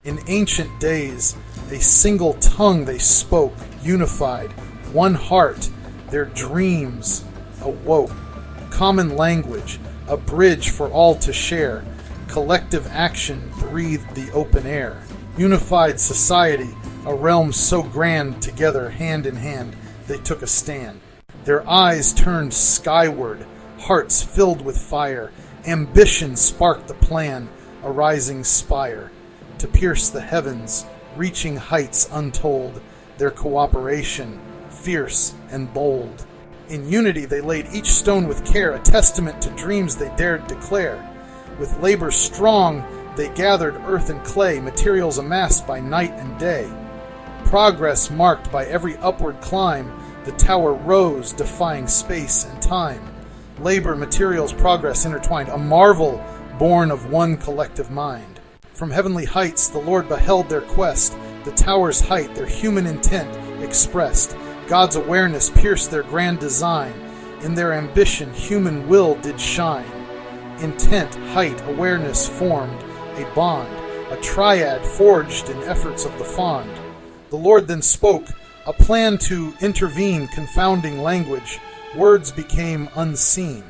In ancient days, a single tongue they spoke, unified, one heart, their dreams awoke. Common language, a bridge for all to share. Collective action breathed the open air. Unified society, a realm so grand, together, hand in hand, they took a stand. Their eyes turned skyward, hearts filled with fire. Ambition sparked the plan, a rising spire. To pierce the heavens, reaching heights untold, their cooperation, fierce and bold. In unity they laid each stone with care, a testament to dreams they dared declare. With labor strong they gathered earth and clay, materials amassed by night and day. Progress marked by every upward climb, the tower rose, defying space and time. Labor, materials, progress intertwined, a marvel born of one collective mind. From heavenly heights the Lord beheld their quest, the tower's height, their human intent expressed. God's awareness pierced their grand design, in their ambition human will did shine. Intent, height, awareness formed a bond, a triad forged in efforts of the fond. The Lord then spoke, a plan to intervene, confounding language. Words became unseen.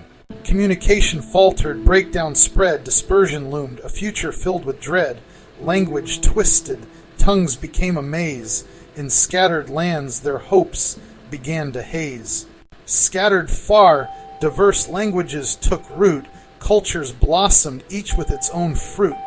Communication faltered, breakdown spread, dispersion loomed, a future filled with dread. Language twisted, tongues became a maze. In scattered lands their hopes began to haze. Scattered far, diverse languages took root. Cultures blossomed, each with its own fruit.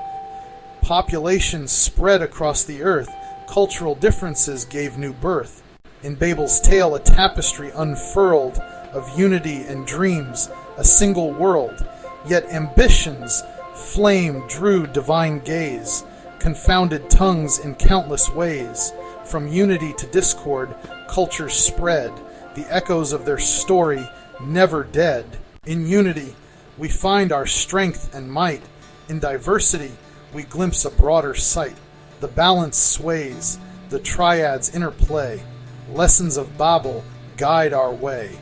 Populations spread across the earth. Cultural differences gave new birth. In Babel's tale, a tapestry unfurled of unity and dreams, a single world. Yet ambition's flame drew divine gaze, confounded tongues in countless ways. From unity to discord, cultures spread, the echoes of their story never dead. In unity, we find our strength and might. In diversity, we glimpse a broader sight. The balance sways, the triads interplay. Lessons of Babel guide our way.